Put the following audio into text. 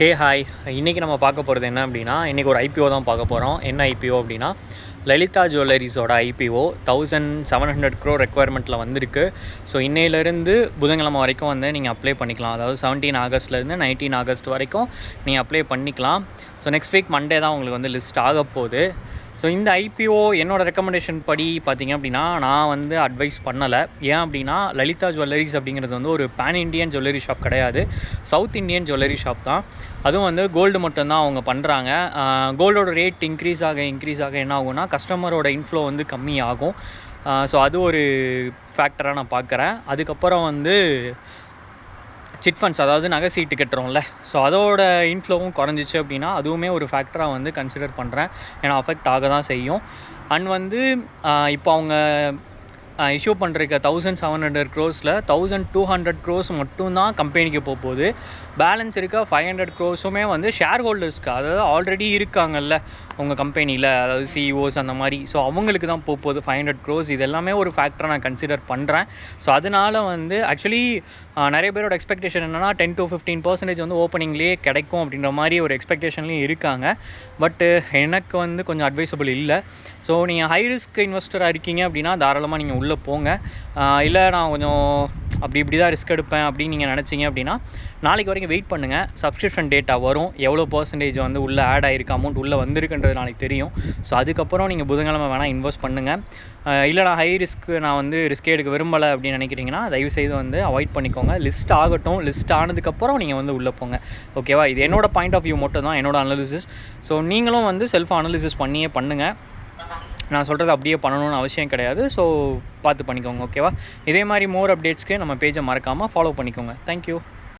Hey hi, இன்றைக்கி நம்ம பார்க்க போகிறது என்ன அப்படின்னா, இன்றைக்கி ஒரு ஐபிஓ தான் பார்க்க போகிறோம். என்ன ஐபிஓ அப்படின்னா, லலிதா ஜுவல்லரிஸோட ஐபிஓ 1700 crore ரெக்குவயர்மெண்ட்டில் வந்திருக்கு. ஸோ இன்னையிலேருந்து புதன்கிழமை வரைக்கும் வந்து நீங்கள் அப்ளை பண்ணிக்கலாம். அதாவது 17 ஆகஸ்ட்லேருந்து 19 ஆகஸ்ட் வரைக்கும் நீங்கள் அப்ளை பண்ணிக்கலாம். ஸோ நெக்ஸ்ட் வீக் மண்டே தான் உங்களுக்கு வந்து லிஸ்ட் ஆக போகுது. ஸோ இந்த ஐபிஓ என்னோடய ரெக்கமெண்டேஷன் படி பார்த்திங்க அப்படின்னா, நான் வந்து அட்வைஸ் பண்ணலை. ஏன் அப்படின்னா, லலிதா ஜுவல்லரிஸ் அப்படிங்கிறது வந்து ஒரு பேன் இண்டியன் ஜுவல்லரி ஷாப் கிடையாது, சவுத் இண்டியன் ஜுவல்லரி ஷாப் தான். அதுவும் வந்து கோல்டு மட்டும்தான் அவங்க பண்ணுறாங்க. கோல்டோட ரேட் இன்க்ரீஸ் ஆக என்ன ஆகும்னா, கஸ்டமரோட இன்ஃப்ளோ வந்து கம்மியாகும். ஸோ அது ஒரு ஃபேக்டராக நான் பார்க்குறேன். அதுக்கப்புறம் வந்து சிட் ஃபண்ட்ஸ், அதாவது நகை சீட்டு கட்டுறோம்ல, ஸோ அதோட இன்ஃப்ளோவும் குறைஞ்சிச்சு அப்படின்னா அதுவுமே ஒரு ஃபேக்டராக வந்து கன்சிடர் பண்ணுறேன். ஏன்னா அஃபெக்ட் ஆக தான் செய்யும். அண்ட் வந்து இப்போ அவங்க இஷ்யூ பண்ணுறக்க 1700 crores 1200 crores மட்டும்தான் கம்பெனிக்கு போகுது. பேலன்ஸ் இருக்க 500 crores வந்து ஷேர் ஹோல்டர்ஸ்க்கு, அதாவது ஆல்ரெடி இருக்காங்கல்ல உங்கள் கம்பெனியில், அதாவது சிஇஓஸ் அந்த மாதிரி, ஸோ அவங்களுக்கு தான் போகுது 500 crores. இது எல்லாமே ஒரு ஃபேக்டரை நான் கன்சிடர் பண்ணுறேன். ஸோ அதனால் வந்து ஆக்சுவலி நிறைய பேரோட எக்ஸ்பெக்டேஷன் என்னென்னா 10 to 15% வந்து ஓப்பனிங்லேயே கிடைக்கும் அப்படின்ற மாதிரி ஒரு எக்ஸ்பெக்டேஷன்லேயும் இருக்காங்க. பட்டு எனக்கு வந்து கொஞ்சம் அட்வைசபிள் இல்லை. ஸோ நீங்கள் ஹை ரிஸ்க் இன்வெஸ்டராக இருக்கீங்க அப்படின்னா தாராளமாக நீங்கள் உள்ளே போங்க. இல்லை நான் கொஞ்சம் இப்படி தான் ரிஸ்க் எடுப்பேன் அப்படின்னு நீங்கள் நினச்சிங்க அப்படின்னா நாளைக்கு வரைக்கும் வெயிட் பண்ணுங்கள். சப்ஸ்கிரிப்ஷன் டேட்டா வரும், எவ்வளோ பர்சன்டேஜ் வந்து உள்ளே ஆட் ஆகிருக்கு, அமௌண்ட் உள்ளே வந்திருக்குன்றது நாளைக்கு தெரியும். ஸோ அதுக்கப்புறம் நீங்கள் புதன்கிழமை வேணால் இன்வெஸ்ட் பண்ணுங்கள். இல்லை நான் ஹை நான் வந்து ரிஸ்க் எடுக்க விரும்பலை அப்படின்னு நினைக்கிறீங்கன்னா தயவுசெய்து வந்து அவாய்ட் பண்ணிக்கோங்க. லிஸ்ட் ஆகட்டும், லிஸ்ட் ஆனதுக்கப்புறம் நீங்கள் வந்து உள்ளே போங்க. ஓகேவா? இது என்னோடய பாயிண்ட் ஆஃப் வியூ மட்டும் தான், என்னோடய அனாலிசிஸ். ஸோ நீங்களும் வந்து செல்ஃப் அனாலிசிஸ் பண்ணியே பண்ணுங்கள். நான் சொல்கிறது அப்படியே பண்ணணும்னு அவசியம் கிடையாது. ஸோ பார்த்து பண்ணிக்கோங்க. ஓகேவா? இதே மாதிரி மோர் அப்டேட்ஸ்க்கு நம்ம பேஜை மறக்காமல் ஃபாலோ பண்ணிக்கோங்க. தேங்க்யூ.